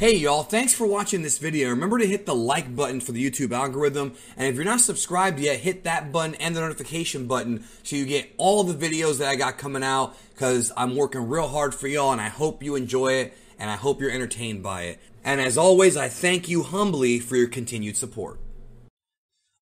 Hey y'all, thanks for watching this video. Remember to hit the like button for the YouTube algorithm, and if you're not subscribed yet, hit that button and the notification button so you get all the videos that I got coming out, because I'm working real hard for y'all and I hope you enjoy it and I hope you're entertained by it. And as always, I thank you humbly for your continued support.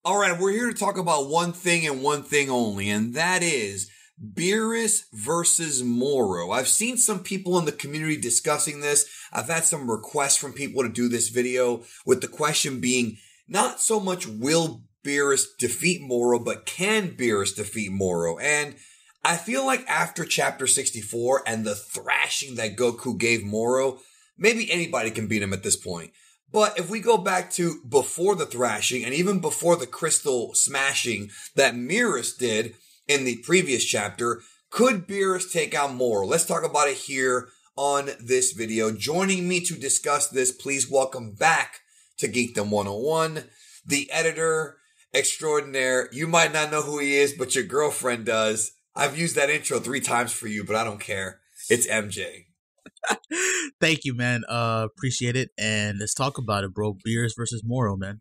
Alright, we're here to talk about one thing and one thing only, and that is Beerus versus Moro. I've seen some people in the community discussing this. I've had some requests from people to do this video, with the question being not so much will Beerus defeat Moro, but can Beerus defeat Moro? And I feel like after chapter 64 and the thrashing that Goku gave Moro, maybe anybody can beat him at this point. But if we go back to before the thrashing and even before the crystal smashing that Beerus did in the previous chapter, could Beerus take out Moro? Let's talk about it here on this video. Joining me to discuss this, please welcome back to Geekdom 101, the editor extraordinaire. You might not know who he is, but your girlfriend does. I've used that intro 3 times for you, but I don't care. It's MJ. Thank you, man. Appreciate it. And let's talk about it, bro. Beerus versus Moro, man.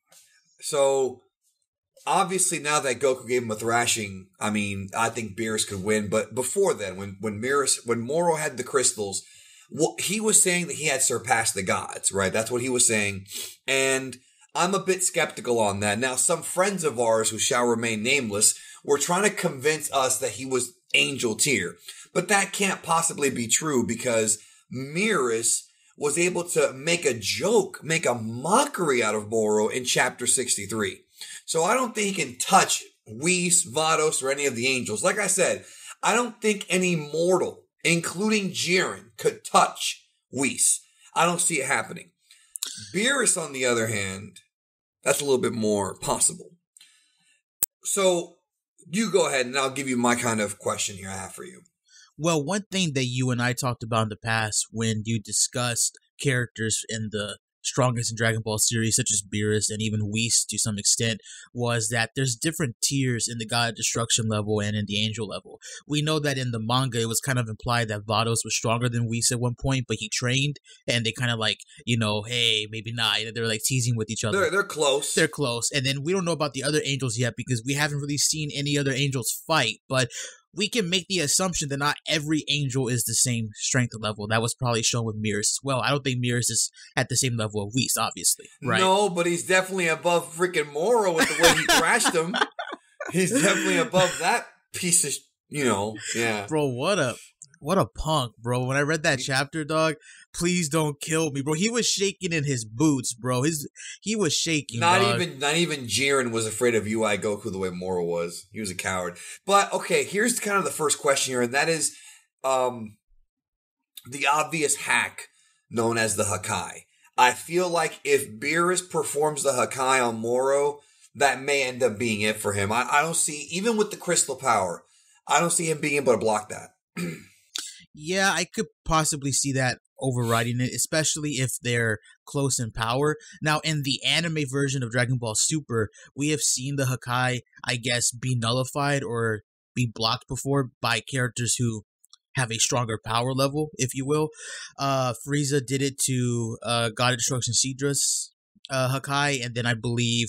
So, obviously, now that Goku gave him a thrashing, I mean, I think Beerus could win. But before then, when Moro had the crystals, he was saying that he had surpassed the gods, right? That's what he was saying. And I'm a bit skeptical on that. Now, some friends of ours who shall remain nameless were trying to convince us that he was angel tier. But that can't possibly be true, because Beerus was able to make a joke, make a mockery out of Moro in chapter 63. So I don't think he can touch Whis, Vados, or any of the angels. Like I said, I don't think any mortal, including Jiren, could touch Whis. I don't see it happening. Beerus, on the other hand, that's a little bit more possible. So you go ahead and I'll give you my kind of question here I have for you. Well, one thing that you and I talked about in the past when you discussed characters in the strongest in Dragon Ball series, such as Beerus and even Whis to some extent, was that there's different tiers in the God of Destruction level and in the Angel level. We know that in the manga, it was kind of implied that Vados was stronger than Whis at one point, but he trained, and they kind of like, hey, maybe not. They're like teasing with each other. They're close. They're close. And then we don't know about the other angels yet, because we haven't really seen any other angels fight, but we can make the assumption that not every angel is the same strength level. That was probably shown with Beerus as well. I don't think Beerus is at the same level of Whis, obviously. Right? No, but he's definitely above freaking Moro with the way he thrashed him. He's definitely above that piece of, yeah. Bro, what a punk, bro. When I read that chapter, dog, please don't kill me, bro. He was shaking in his boots, bro. He was shaking. Not even Jiren was afraid of UI Goku the way Moro was. He was a coward. But okay, here's kind of the first question here, and that is the obvious hack known as the Hakai. I feel like if Beerus performs the Hakai on Moro, that may end up being it for him. I don't see, even with the crystal power, I don't see him being able to block that. Yeah, I could possibly see that overriding it, especially if they're close in power. Now, in the anime version of Dragon Ball Super, we have seen the Hakai, I guess, be nullified or be blocked before by characters who have a stronger power level, if you will. Frieza did it to God of Destruction Sidra's Hakai, and then I believe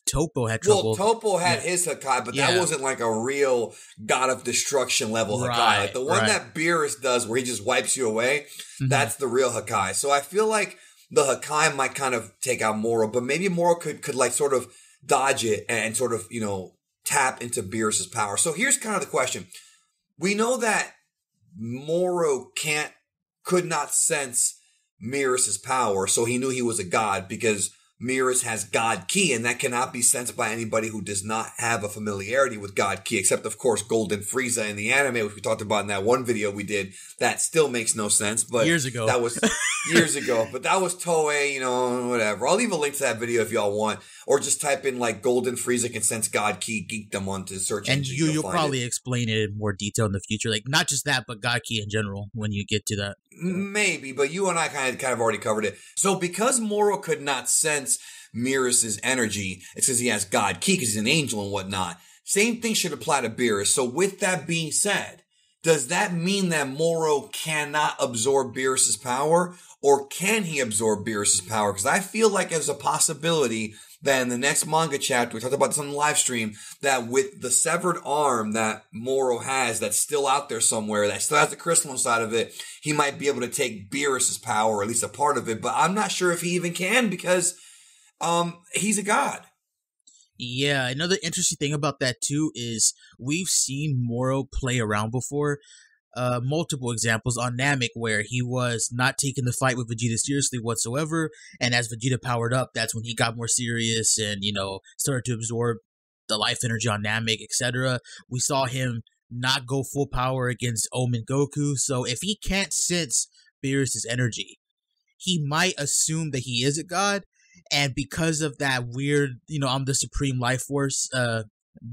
Toppo had trouble. Well, Toppo had his Hakai, but that wasn't like a real God of Destruction level Hakai. Like the one that Beerus does where he just wipes you away, that's the real Hakai. So I feel like the Hakai might kind of take out Moro, but maybe Moro could like sort of dodge it and sort of, tap into Beerus's power. So here's kind of the question. We know that Moro could not sense Beerus's power, so he knew he was a god because Beerus has God Ki, and that cannot be sensed by anybody who does not have a familiarity with God Ki, except, of course, Golden Frieza in the anime, which we talked about in that one video we did. That still makes no sense. But years ago. That was years ago. But that was Toei, whatever. I'll leave a link to that video if y'all want. Or just type in, like, Golden Frieza can sense God Ki, Geekdom onto search engine. And you'll probably explain it in more detail in the future. Like, not just that, but God Ki in general, when you get to that. Maybe, but you and I kind of already covered it. So because Moro could not sense Beerus's energy, it's because he has God Ki, because he's an angel and whatnot. Same thing should apply to Beerus. So with that being said, does that mean that Moro cannot absorb Beerus's power, or can he absorb Beerus's power? Because I feel like there's a possibility that in the next manga chapter, we talked about this on the live stream, that with the severed arm that Moro has, that's still out there somewhere, that still has the crystal inside of it, he might be able to take Beerus's power, or at least a part of it. But I'm not sure if he even can, because he's a god. Yeah, another interesting thing about that too is we've seen Moro play around before. Multiple examples on Namek where he was not taking the fight with Vegeta seriously whatsoever, and as Vegeta powered up, that's when he got more serious and, you know, started to absorb the life energy on Namek, etc. We saw him not go full power against Omen Goku, so if he can't sense Beerus's energy, he might assume that he is a god, and because of that weird, you know, I'm the supreme life force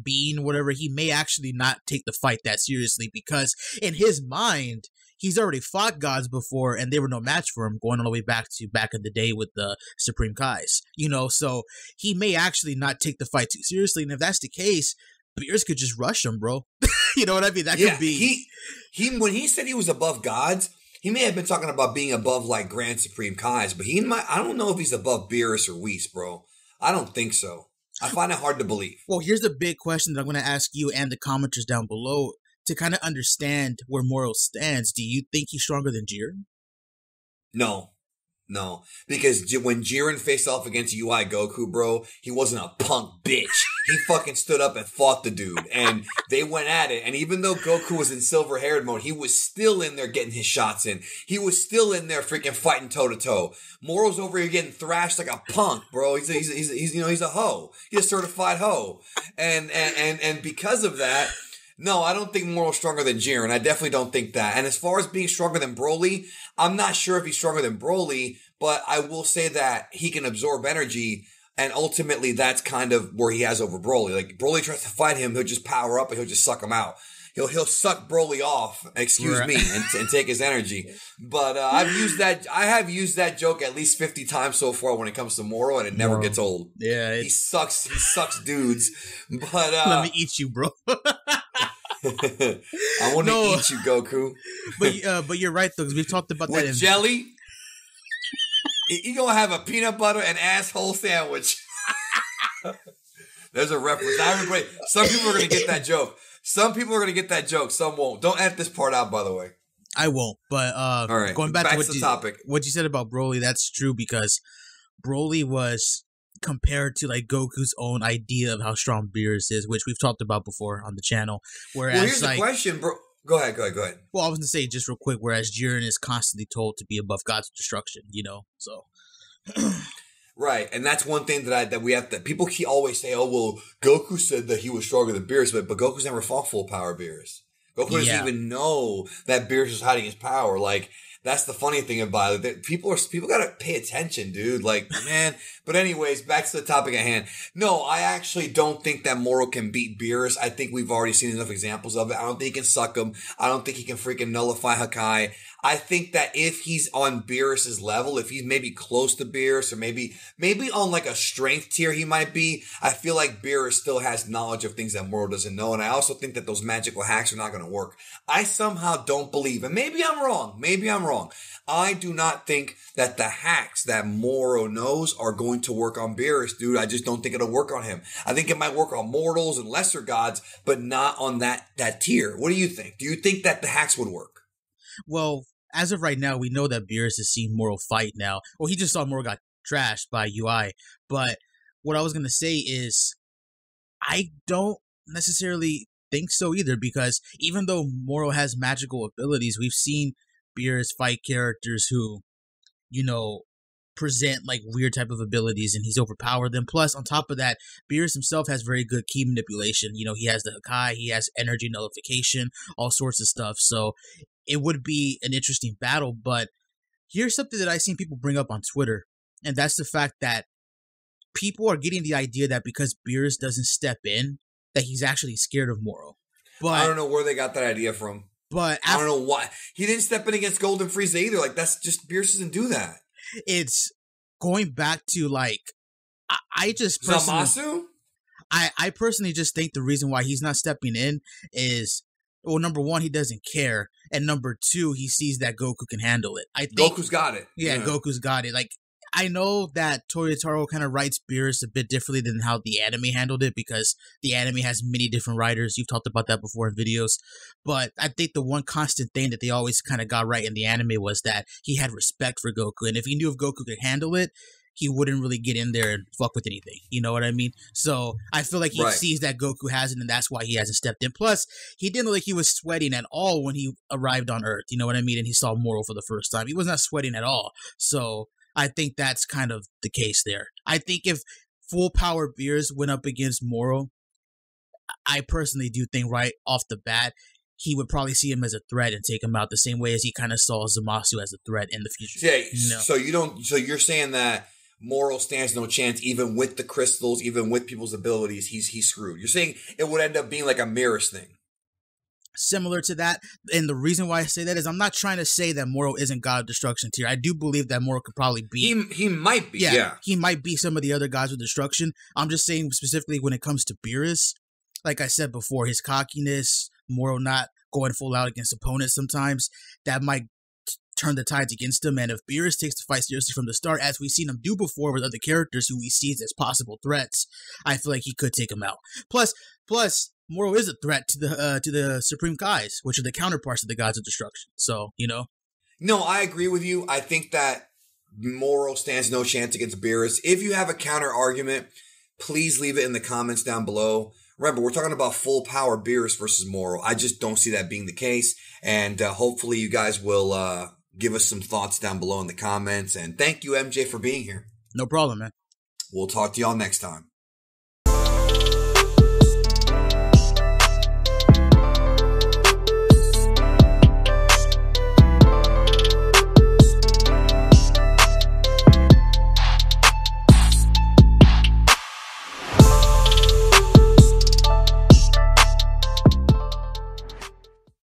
being, whatever, he may actually not take the fight that seriously, because in his mind, he's already fought gods before and they were no match for him, going all the way back in the day with the Supreme Kais, you know, so he may actually not take the fight too seriously. And if that's the case, Beerus could just rush him, bro. You know what I mean? That could be. He when he said he was above gods, he may have been talking about being above like Grand Supreme Kais, but I don't know if he's above Beerus or Whis, bro. I don't think so. I find it hard to believe. Well, here's the big question that I'm going to ask you and the commenters down below to kind of understand where Moro stands. Do you think he's stronger than Jiren? No, because when Jiren faced off against UI Goku, bro, he wasn't a punk bitch. He fucking stood up and fought the dude, and they went at it. And even though Goku was in silver-haired mode, he was still in there getting his shots in. He was still in there freaking fighting toe-to-toe. Moro's over here getting thrashed like a punk, bro. He's you know, he's a hoe. He's a certified hoe. And because of that, no, I don't think Moro's stronger than Jiren. I definitely don't think that. And as far as being stronger than Broly, I'm not sure if he's stronger than Broly, but I will say that he can absorb energy, and ultimately that's kind of where he has over Broly. Like, Broly tries to fight him, he'll just power up and he'll just suck him out. He'll suck Broly off, and take his energy. But I have used that joke at least 50 times so far when it comes to Moro, and it never gets old. Yeah. He sucks dudes. But let me eat you, bro. I want to eat you, Goku. But you're right though, because we've talked about with that in jelly. You gonna have a peanut butter and asshole sandwich. There's a reference. Everybody, some people are gonna get that joke. Some people are gonna get that joke. Some won't. Don't edit this part out, by the way. I won't. But all right, going back to the topic, what you said about Broly, that's true, because Broly was compared to like Goku's own idea of how strong Beerus is, which we've talked about before on the channel. Whereas, here's the question, bro. Go ahead. Well, I was going to say just real quick, whereas Jiren is constantly told to be above God's destruction, you know, so. Right, and that's one thing that we have to, people always say, oh, well, Goku said that he was stronger than Beerus, but Goku's never fought full power Beerus. Goku doesn't even know that Beerus is hiding his power. Like, that's the funny thing about it. People gotta pay attention, dude. Like, man. But anyways, back to the topic at hand. No, I actually don't think that Moro can beat Beerus. I think we've already seen enough examples of it. I don't think he can suck him. I don't think he can freaking nullify Hakai. I think that if he's on Beerus's level, if he's maybe close to Beerus, or maybe on like a strength tier he might be, I feel like Beerus still has knowledge of things that Moro doesn't know. And I also think that those magical hacks are not going to work. I somehow don't believe, and maybe I'm wrong. I do not think that the hacks that Moro knows are going to work on Beerus, dude. I just don't think it'll work on him. I think it might work on mortals and lesser gods, but not on that tier. What do you think? Do you think that the hacks would work? Well, as of right now, we know that Beerus has seen Moro fight now. Well, he just saw Moro got trashed by UI. But what I was going to say is, I don't necessarily think so either, because even though Moro has magical abilities, we've seen Beerus fight characters who, you know, present like weird type of abilities, and he's overpowered them. Plus, on top of that, Beerus himself has very good key manipulation. You know, he has the Hakai, he has energy nullification, all sorts of stuff. So it would be an interesting battle. But here's something that I've seen people bring up on Twitter, and that's the fact that people are getting the idea that because Beerus doesn't step in, that he's actually scared of Moro. But I don't know where they got that idea from. But I don't know why. He didn't step in against Golden Frieza either. Like, that's just, Beerus doesn't do that. It's going back to, like, I just personally... Zamasu? I personally just think the reason why he's not stepping in is well, number one, he doesn't care, and number two, he sees that Goku can handle it. I think Goku's got it. Yeah, Goku's got it. Like, I know that Toyotaro kind of writes Beerus a bit differently than how the anime handled it, because the anime has many different writers. You've talked about that before in videos. But I think the one constant thing that they always kind of got right in the anime was that he had respect for Goku. And if he knew if Goku could handle it, he wouldn't really get in there and fuck with anything. You know what I mean? So I feel like he sees that Goku has it, and that's why he hasn't stepped in. Plus, he didn't look like he was sweating at all when he arrived on Earth. You know what I mean? And he saw Moro for the first time. He was not sweating at all. So I think that's kind of the case there. I think if full power Beerus went up against Moro, I personally do think right off the bat, he would probably see him as a threat and take him out the same way as he kind of saw Zamasu as a threat in the future. Yeah, you know? So you're saying that Moro stands no chance, even with the crystals, even with people's abilities, he's screwed. You're saying it would end up being like a Mirrors thing. Similar to that, and the reason why I say that is I'm not trying to say that Moro isn't God of Destruction tier. I do believe that Moro could probably be. He might be, yeah. He might be some of the other gods of destruction. I'm just saying specifically when it comes to Beerus, like I said before, his cockiness, Moro not going full out against opponents sometimes, that might turn the tides against him. And if Beerus takes the fight seriously from the start, as we've seen him do before with other characters who he sees as possible threats, I feel like he could take him out. Plus, Moro is a threat to the Supreme Kais, which are the counterparts of the gods of destruction. So, you know. No, I agree with you. I think that Moro stands no chance against Beerus. If you have a counter argument, please leave it in the comments down below. Remember, we're talking about full power Beerus versus Moro. I just don't see that being the case. And hopefully you guys will give us some thoughts down below in the comments. And thank you, MJ, for being here. No problem, man. We'll talk to y'all next time.